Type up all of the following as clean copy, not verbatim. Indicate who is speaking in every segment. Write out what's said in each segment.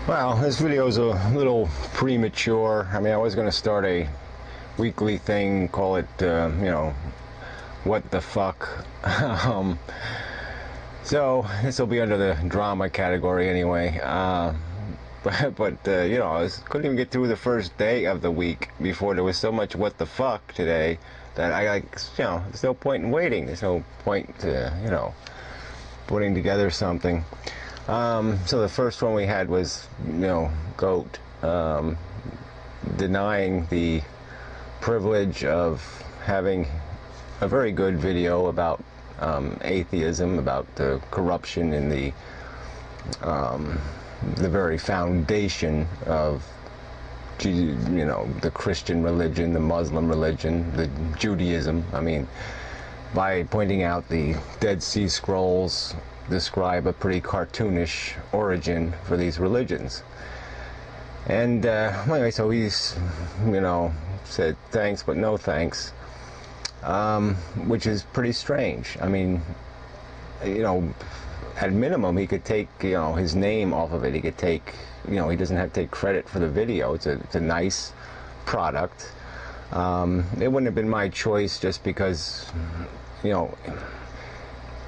Speaker 1: Well, this video is a little premature. I mean, I was going to start a weekly thing, call it, what the fuck. So this will be under the drama category anyway. But I couldn't even get through the first day of the week before there was so much what the fuck today that there's no point in waiting. There's no point to, putting together something. So the first one we had was, GOAT, denying the privilege of having a very good video about atheism, about the corruption in the very foundation of, the Christian religion, the Muslim religion, the Judaism. I mean, by pointing out the Dead Sea Scrolls describe a pretty cartoonish origin for these religions. And anyway, so he's, said thanks but no thanks, which is pretty strange. I mean, at minimum he could take, his name off of it. He could take, he doesn't have to take credit for the video. It's a nice product. It wouldn't have been my choice just because,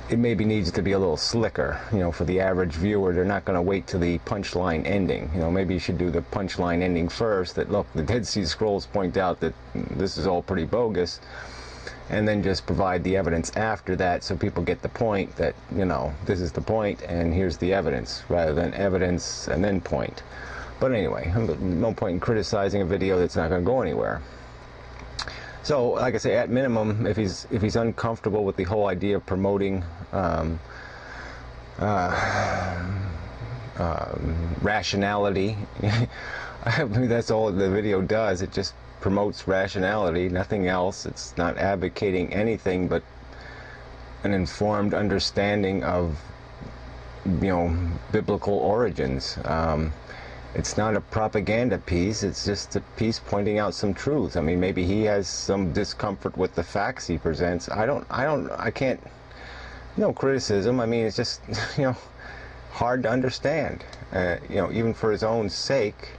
Speaker 1: it maybe needs to be a little slicker, for the average viewer. They're not going to wait till the punchline ending. Maybe you should do the punchline ending first, that look, the Dead Sea Scrolls point out that this is all pretty bogus, and then just provide the evidence after that so people get the point that, this is the point and here's the evidence, rather than evidence and then point. But anyway, no point in criticizing a video that's not going to go anywhere. So, like I say, at minimum, if he's uncomfortable with the whole idea of promoting rationality, I mean, that's all the video does. It just promotes rationality, nothing else. It's not advocating anything but an informed understanding of, biblical origins. It's not a propaganda piece. It's just a piece pointing out some truth. I mean, maybe he has some discomfort with the facts he presents. I can't, no criticism. I mean, it's just, hard to understand. Even for his own sake.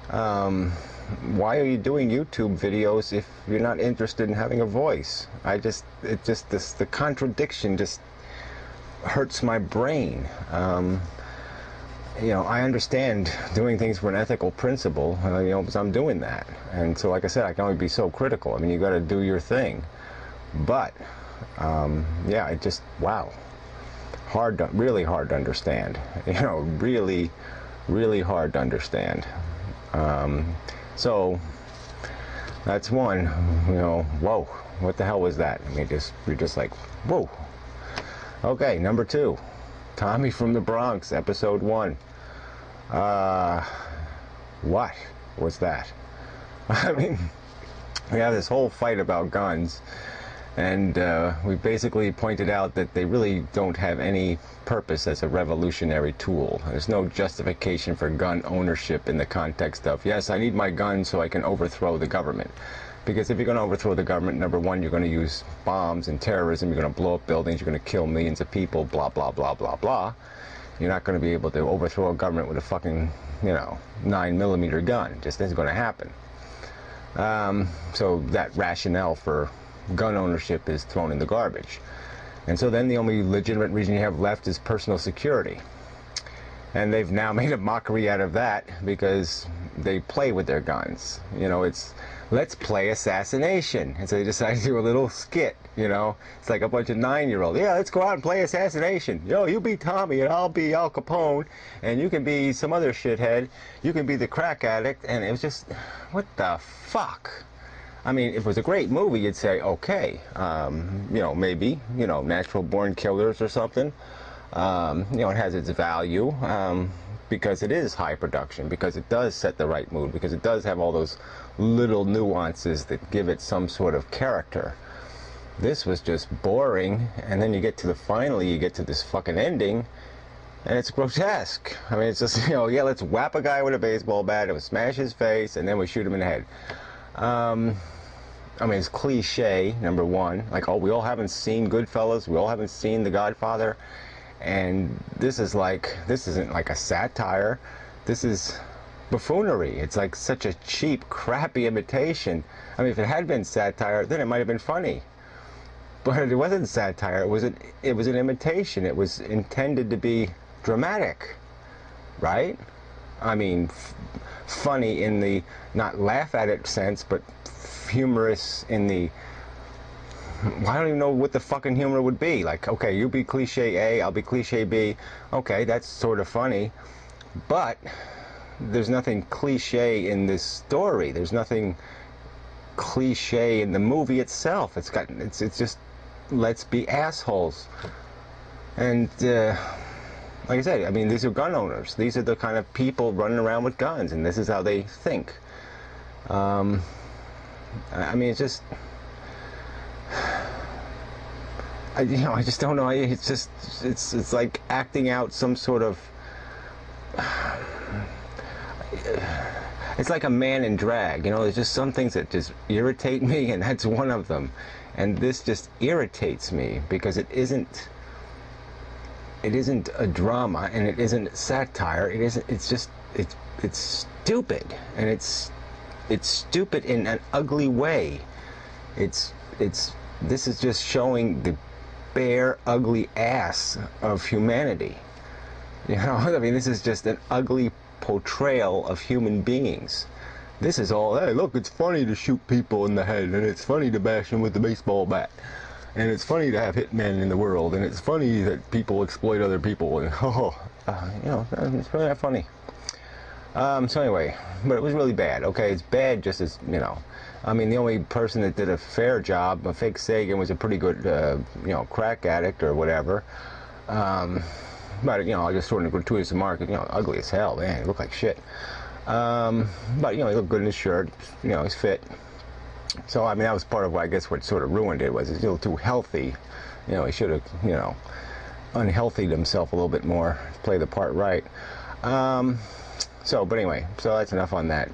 Speaker 1: Why are you doing YouTube videos if you're not interested in having a voice? The contradiction just hurts my brain. I understand doing things for an ethical principle, because I'm doing that. And so, like I said, I can only be so critical. I mean, you got to do your thing. But, it just, wow. Really hard to understand. Really, really hard to understand. So, that's one, whoa, what the hell was that? I mean, you're just like, whoa. Okay, number 2. Tommy from the Bronx, episode 1. What was that? I mean, we have this whole fight about guns, and we basically pointed out that they really don't have any purpose as a revolutionary tool. There's no justification for gun ownership in the context of, yes, I need my gun so I can overthrow the government. Because if you're going to overthrow the government, number one, you're going to use bombs and terrorism, you're going to blow up buildings, you're going to kill millions of people, blah, blah, blah, blah, blah. You're not going to be able to overthrow a government with a fucking, 9mm gun. Just isn't going to happen. So that rationale for gun ownership is thrown in the garbage. And so then the only legitimate reason you have left is personal security. And they've now made a mockery out of that because they play with their guns. It's, let's play assassination. And so they decide to do a little skit, It's like a bunch of 9-year-olds. Yeah, let's go out and play assassination. You be Tommy and I'll be Al Capone and you can be some other shithead. You can be the crack addict. And it was just, what the fuck? I mean, if it was a great movie, you'd say, okay, maybe, natural born killers or something. It has its value because it is high production, because it does set the right mood, because it does have all those little nuances that give it some sort of character. This was just boring, and then you get to finally you get to this fucking ending, and it's grotesque. I mean, it's just, yeah, let's whap a guy with a baseball bat, and we smash his face, and then we shoot him in the head. I mean, it's cliche, number one. Like, oh, we all haven't seen Goodfellas, we all haven't seen The Godfather, and this isn't like a satire. this is buffoonery. It's like such a cheap, crappy imitation. I mean, if it had been satire, then it might have been funny. But it wasn't satire. It was an imitation. It was intended to be dramatic, right? I mean, funny in the not laugh at it sense, but humorous in the, well, I don't even know what the fucking humor would be. Like, okay, you be cliche A, I'll be cliche B. Okay, that's sort of funny, but there's nothing cliche in this story. There's nothing cliche in the movie itself. It's just, let's be assholes. And like I said, I mean, these are gun owners. These are the kind of people running around with guns, and this is how they think. I mean, it's just, I just don't know. It's just, it's like acting out some sort of, it's like a man in drag. There's just some things that just irritate me, and that's one of them. And this just irritates me because it isn't a drama, and it isn't satire. It's stupid, and it's stupid in an ugly way. This is just showing the bare, ugly ass of humanity. I mean, this is just an ugly portrayal of human beings. This is all, hey, look, it's funny to shoot people in the head, and it's funny to bash them with the baseball bat, and it's funny to have hitmen in the world, and it's funny that people exploit other people, and it's really not funny. So anyway, but it was really bad. Okay, it's bad just as, I mean, the only person that did a fair job, Fake Sagan, was a pretty good, crack addict or whatever. But, I just sort of gratuitous remark, ugly as hell, man, he looked like shit. But, he looked good in his shirt, he's fit. So, I mean, that was part of what, I guess, what sort of ruined it, was he's a little too healthy. He should have, unhealthied himself a little bit more, play the part right. But anyway, so that's enough on that.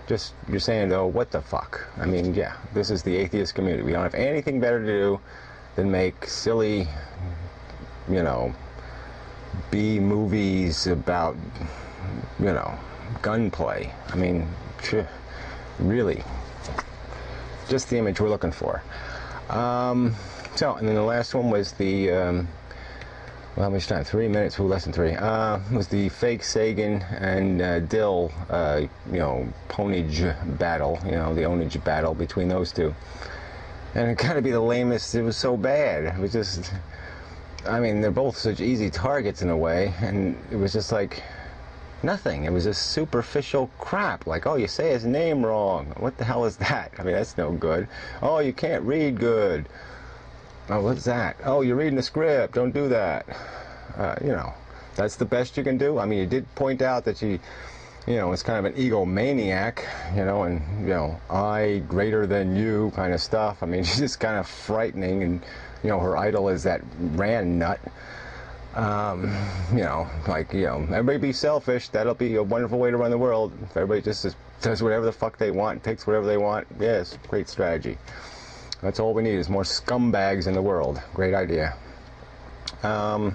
Speaker 1: Just, you're saying, though, what the fuck? I mean, yeah, this is the atheist community. We don't have anything better to do than make silly, B movies about, gunplay. I mean, really, just the image we're looking for. And then the last one was the, well, how much time? 3 minutes, less than 3. Was the Fake Sagan and Dill, ponage battle, the ownage battle between those two. And it gotta be the lamest. It was so bad. It was just, I mean, they're both such easy targets in a way, and it was just like nothing. It was just superficial crap. Like, oh, you say his name wrong. What the hell is that? I mean, that's no good. Oh, you can't read good. Oh, what's that? Oh, you're reading the script. Don't do that. That's the best you can do. I mean, you did point out that she, is kind of an egomaniac, and, I greater than you kind of stuff. I mean, she's just kind of frightening, and, her idol is that Rand nut. Everybody be selfish. That'll be a wonderful way to run the world. If everybody just does whatever the fuck they want, takes whatever they want, yes, great strategy. That's all we need, is more scumbags in the world. Great idea. And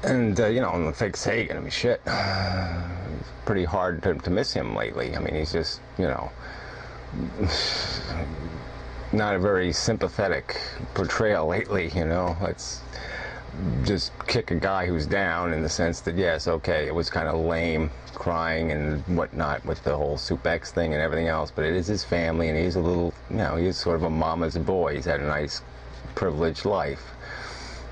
Speaker 1: the Fake Sagan, I mean, shit. It's pretty hard to miss him lately. I mean, he's just, not a very sympathetic portrayal lately, Let's just kick a guy who's down, in the sense that, yes, okay, it was kind of lame, crying and whatnot with the whole Soup X thing and everything else, but it is his family, and he's a little, he's sort of a mama's boy. He's had a nice, privileged life.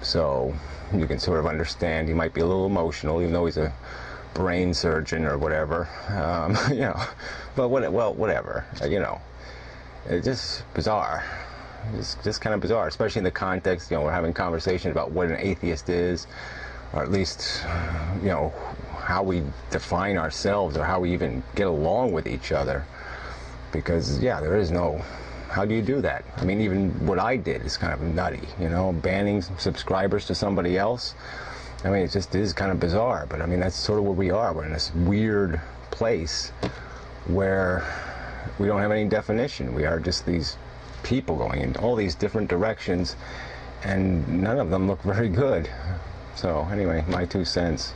Speaker 1: So you can sort of understand he might be a little emotional, even though he's a brain surgeon or whatever. But whatever. It's just bizarre. It's just kind of bizarre, especially in the context, we're having conversation about what an atheist is, or at least, how we define ourselves, or how we even get along with each other. Because, yeah, there is no, how do you do that? I mean, even what I did is kind of nutty, banning subscribers to somebody else. I mean, it just is kind of bizarre, but I mean, that's sort of where we are. We're in this weird place where we don't have any definition. We are just these people going in all these different directions, and none of them look very good. So anyway, my 2 cents.